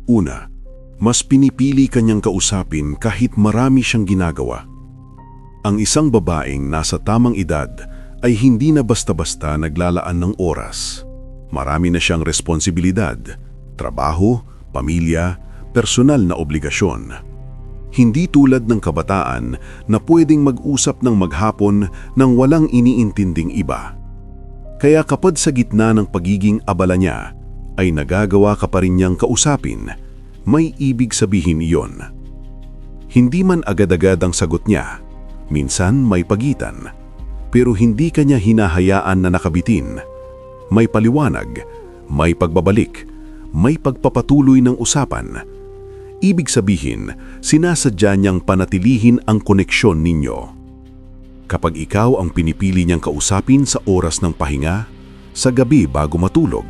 Una, mas pinipili kanyang kausapin kahit marami siyang ginagawa. Ang isang babaeng nasa tamang edad ay hindi na basta-basta naglalaan ng oras. Marami na siyang responsibilidad, trabaho, pamilya, personal na obligasyon. Hindi tulad ng kabataan na pwedeng mag-usap ng maghapon nang walang iniintinding iba. Kaya kapag sa gitna ng pagiging abala niya, ay nagagawa ka pa rin niyang kausapin, may ibig sabihin iyon. Hindi man agad-agad ang sagot niya, minsan may pagitan, pero hindi kanya hinahayaan na nakabitin. May paliwanag, may pagbabalik, may pagpapatuloy ng usapan. Ibig sabihin, sinasadya niyang panatilihin ang koneksyon ninyo. Kapag ikaw ang pinipili niyang kausapin sa oras ng pahinga, sa gabi bago matulog,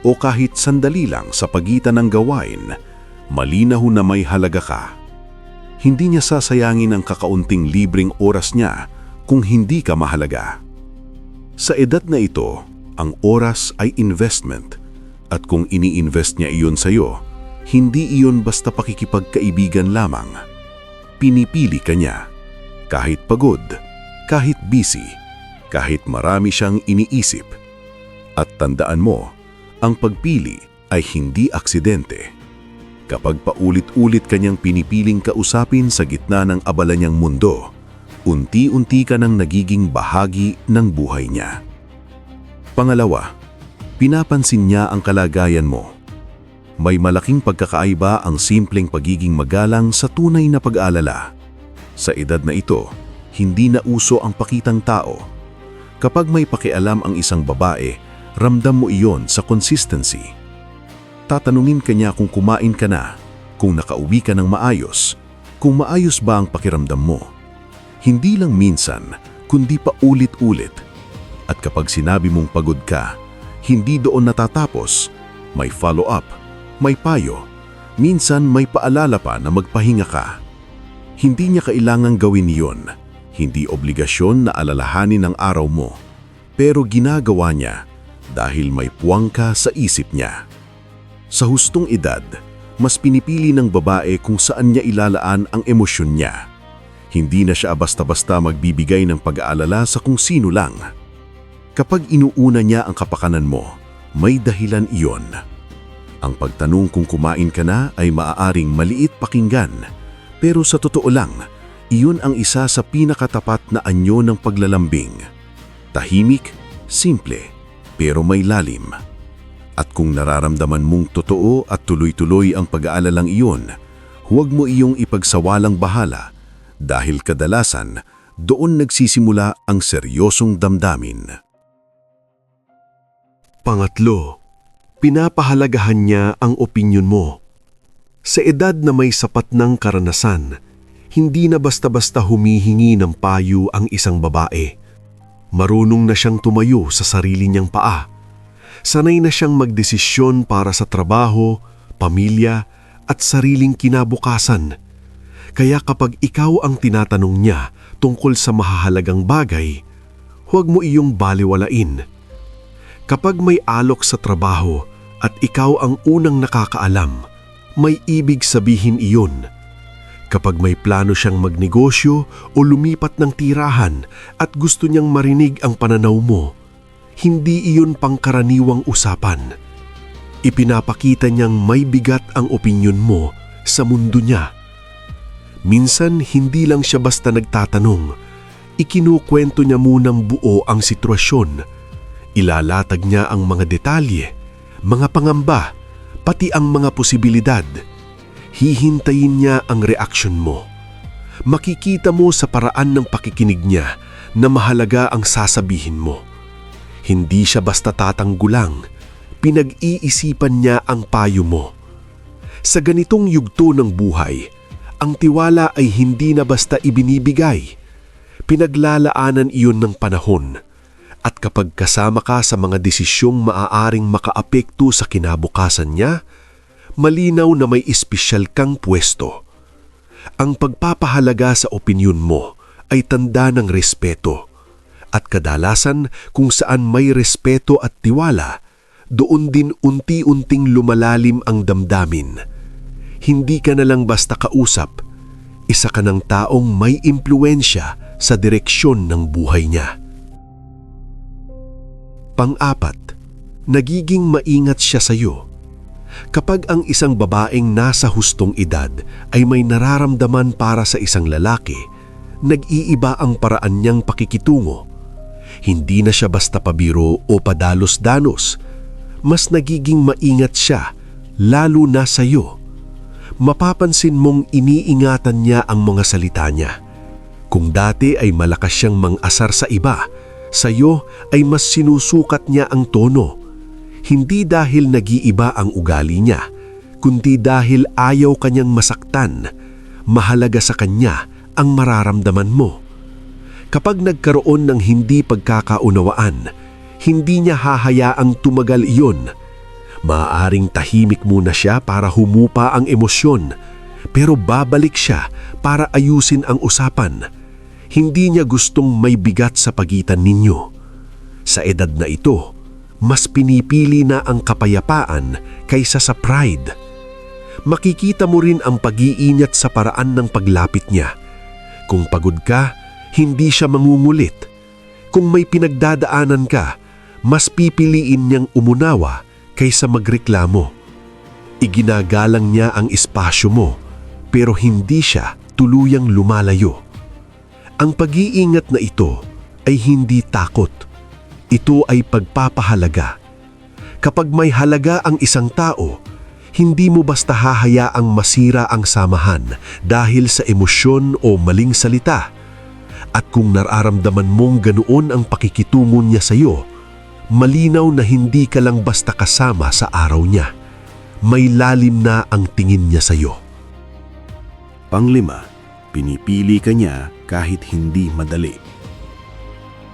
o kahit sandali lang sa pagitan ng gawain, malinaw na may halaga ka. Hindi niya sasayangin ang kakaunting libreng oras niya kung hindi ka mahalaga. Sa edad na ito, ang oras ay investment, at kung ini-invest niya iyon sa iyo, hindi iyon basta pakikipagkaibigan lamang. Pinipili ka niya, kahit pagod, kahit busy, kahit marami siyang iniisip. At tandaan mo, ang pagpili ay hindi aksidente. Kapag paulit-ulit kanyang pinipiling kausapin sa gitna ng abala niyang mundo, unti-unti ka nang nagiging bahagi ng buhay niya. Pangalawa, pinapansin niya ang kalagayan mo. May malaking pagkakaiba ang simpleng pagiging magalang sa tunay na pag-aalala. Sa edad na ito, hindi na uso ang pakitang tao. Kapag may pakialam ang isang babae, ramdam mo iyon sa consistency. Tatanungin ka niya kung kumain ka na, kung nakauwi ka ng maayos, kung maayos ba ang pakiramdam mo. Hindi lang minsan, kundi pa ulit-ulit. At kapag sinabi mong pagod ka, hindi doon natatapos. May follow-up, may payo, minsan may paalala pa na magpahinga ka. Hindi niya kailangang gawin iyon. Hindi obligasyon na alalahanin ang araw mo. Pero ginagawa niya dahil may puwang ka sa isip niya. Sa hustong edad, mas pinipili ng babae kung saan niya ilalaan ang emosyon niya. Hindi na siya basta-basta magbibigay ng pag-aalala sa kung sino lang. Kapag inuuna niya ang kapakanan mo, may dahilan iyon. Ang pagtanong kung kumain ka na ay maaaring maliit pakinggan, pero sa totoo lang, iyon ang isa sa pinakatapat na anyo ng paglalambing. Tahimik, simple, pero may lalim. At kung nararamdaman mong totoo at tuloy-tuloy ang pag-aalalang iyon, huwag mo iyong ipagsawalang bahala dahil kadalasan doon nagsisimula ang seryosong damdamin. Pangatlo, pinapahalagahan niya ang opinyon mo. Sa edad na may sapat ng karanasan, hindi na basta-basta humihingi ng payo ang isang babae. Marunong na siyang tumayo sa sarili niyang paa. Sanay na siyang magdesisyon para sa trabaho, pamilya, at sariling kinabukasan. Kaya kapag ikaw ang tinatanong niya tungkol sa mahahalagang bagay, huwag mo iyong baliwalain. Kapag may alok sa trabaho at ikaw ang unang nakakaalam, may ibig sabihin iyon. Kapag may plano siyang magnegosyo o lumipat ng tirahan at gusto niyang marinig ang pananaw mo, hindi iyon pangkaraniwang usapan. Ipinapakita niyang may bigat ang opinyon mo sa mundo niya. Minsan hindi lang siya basta nagtatanong, ikinukwento niya munang buo ang sitwasyon. Ilalatag niya ang mga detalye, mga pangamba, pati ang mga posibilidad. Hihintayin niya ang reaksyon mo. Makikita mo sa paraan ng pakikinig niya na mahalaga ang sasabihin mo. Hindi siya basta tatanggulang, pinag-iisipan niya ang payo mo. Sa ganitong yugto ng buhay, ang tiwala ay hindi na basta ibinibigay. Pinaglalaanan iyon ng panahon. At kapag kasama ka sa mga desisyong maaaring makaapekto sa kinabukasan niya, malinaw na may espesyal kang pwesto. Ang pagpapahalaga sa opinyon mo ay tanda ng respeto. At kadalasan kung saan may respeto at tiwala, doon din unti-unting lumalalim ang damdamin. Hindi ka na lang basta kausap. Isa ka ng taong may impluensya sa direksyon ng buhay niya. Pang-apat, nagiging maingat siya sa iyo. Kapag ang isang babaeng nasa hustong edad ay may nararamdaman para sa isang lalaki, nag-iiba ang paraan niyang pakikitungo. Hindi na siya basta pabiro o padalos-dalos. Mas nagiging maingat siya, lalo na sa iyo. Mapapansin mong iniingatan niya ang mga salita niya. Kung dati ay malakas siyang mang-asar sa iba, sa iyo ay mas sinusukat niya ang tono. Hindi dahil nag-iiba ang ugali niya, kundi dahil ayaw kanyang masaktan. Mahalaga sa kanya ang mararamdaman mo. Kapag nagkaroon ng hindi pagkakaunawaan, hindi niya hahayaang tumagal iyon. Maaaring tahimik muna siya para humupa ang emosyon, pero babalik siya para ayusin ang usapan. Hindi niya gustong may bigat sa pagitan ninyo. Sa edad na ito, mas pinipili na ang kapayapaan kaysa sa pride. Makikita mo rin ang pag-iingat sa paraan ng paglapit niya. Kung pagod ka, hindi siya mangungulit. Kung may pinagdadaanan ka, mas pipiliin niyang umunawa kaysa magreklamo. Iginagalang niya ang espasyo mo, pero hindi siya tuluyang lumalayo. Ang pag-iingat na ito ay hindi takot. Ito ay pagpapahalaga. Kapag may halaga ang isang tao, hindi mo basta hahayaang masira ang samahan dahil sa emosyon o maling salita. At kung nararamdaman mong ganoon ang pakikitungo niya sa iyo, malinaw na hindi ka lang basta kasama sa araw niya. May lalim na ang tingin niya sa iyo. Panglima, pinipili ka niya kahit hindi madali.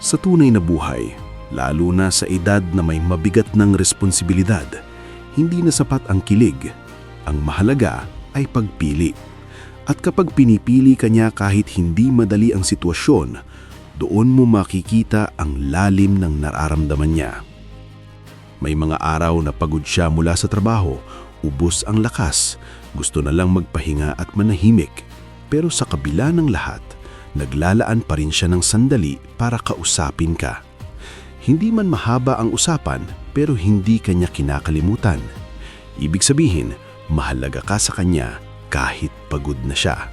Sa tunay na buhay, lalo na sa edad na may mabigat ng responsibilidad, hindi na sapat ang kilig. Ang mahalaga ay pagpili. At kapag pinipili ka niya kahit hindi madali ang sitwasyon, doon mo makikita ang lalim ng nararamdaman niya. May mga araw na pagod siya mula sa trabaho, ubos ang lakas, gusto na lang magpahinga at manahimik. Pero sa kabila ng lahat, naglalaan pa rin siya ng sandali para kausapin ka. Hindi man mahaba ang usapan, pero hindi kanya kinakalimutan. Ibig sabihin, mahalaga ka sa kanya kahit pagod na siya.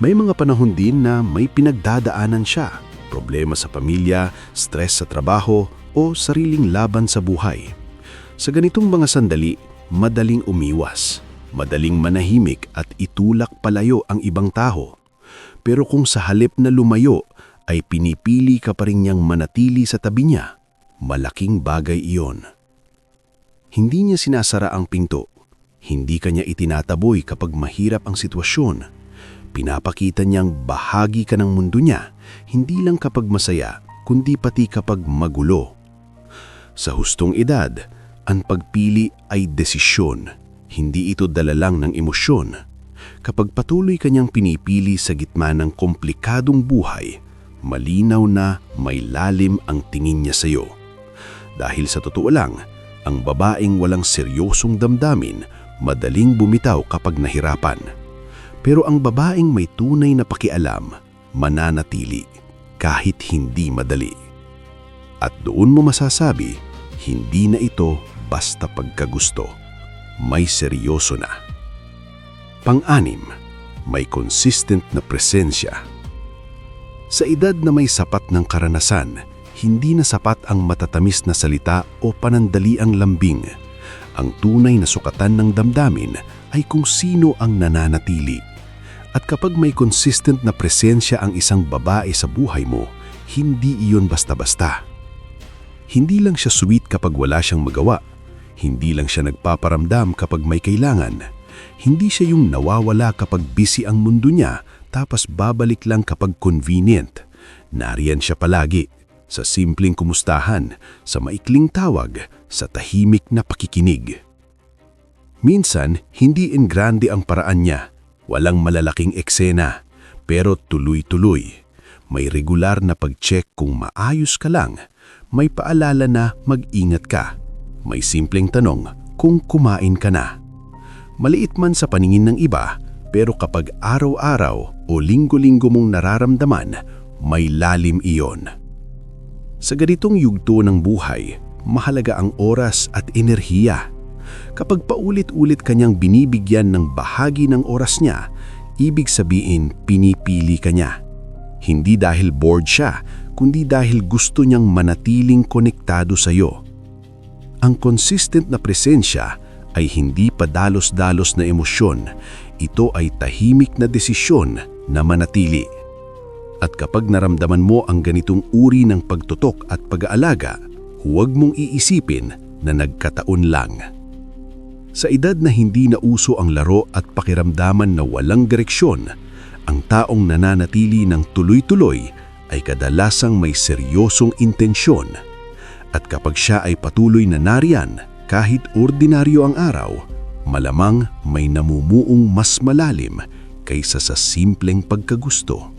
May mga panahon din na may pinagdadaanan siya, problema sa pamilya, stress sa trabaho, o sariling laban sa buhay. Sa ganitong mga sandali, madaling umiwas, madaling manahimik at itulak palayo ang ibang tao. Pero kung sa halip na lumayo, ay pinipili ka pa rin niyang manatili sa tabi niya, malaking bagay iyon. Hindi niya sinasara ang pinto. Hindi kanya itinataboy kapag mahirap ang sitwasyon. Pinapakita niyang bahagi ka ng mundo niya, hindi lang kapag masaya, kundi pati kapag magulo. Sa hustong edad, ang pagpili ay desisyon, hindi ito dala lang ng emosyon. Kapag patuloy kanyang pinipili sa gitna ng komplikadong buhay, malinaw na may lalim ang tingin niya sa iyo. Dahil sa totoo lang, ang babaeng walang seryosong damdamin, madaling bumitaw kapag nahirapan. Pero ang babaeng may tunay na pakialam, mananatili kahit hindi madali. At doon mo masasabi, hindi na ito basta pagkagusto. May seryoso na. Pang-anim, may consistent na presensya. Sa edad na may sapat ng karanasan, hindi na sapat ang matatamis na salita o panandaliang lambing. Ang tunay na sukatan ng damdamin ay kung sino ang nananatili. At kapag may consistent na presensya ang isang babae sa buhay mo, hindi iyon basta-basta. Hindi lang siya sweet kapag wala siyang magawa. Hindi lang siya nagpaparamdam kapag may kailangan. Hindi siya yung nawawala kapag busy ang mundo niya tapos babalik lang kapag convenient. Nariyan siya palagi, sa simpleng kumustahan, sa maikling tawag, sa tahimik na pakikinig. Minsan, hindi engrande ang paraan niya. Walang malalaking eksena, pero tuloy-tuloy. May regular na pag-check kung maayos ka lang. May paalala na mag-ingat ka. May simpleng tanong kung kumain ka na. Maliit man sa paningin ng iba, pero kapag araw-araw o linggo-linggo mong nararamdaman, may lalim iyon. Sa ganitong yugto ng buhay, mahalaga ang oras at enerhiya. Kapag paulit-ulit kanyang binibigyan ng bahagi ng oras niya, ibig sabihin pinipili ka niya. Hindi dahil bored siya, kundi dahil gusto niyang manatiling konektado sa iyo. Ang consistent na presensya ay hindi padalos-dalos na emosyon. Ito ay tahimik na desisyon na manatili. At kapag naramdaman mo ang ganitong uri ng pagtutok at pag-aalaga, huwag mong iisipin na nagkataon lang. Sa edad na hindi na uso ang laro at pakiramdaman na walang direksyon, ang taong nananatili ng tuloy-tuloy ay kadalasang may seryosong intensyon. At kapag siya ay patuloy na nariyan, kahit ordinaryo ang araw, malamang may namumuong mas malalim kaysa sa simpleng pagkagusto.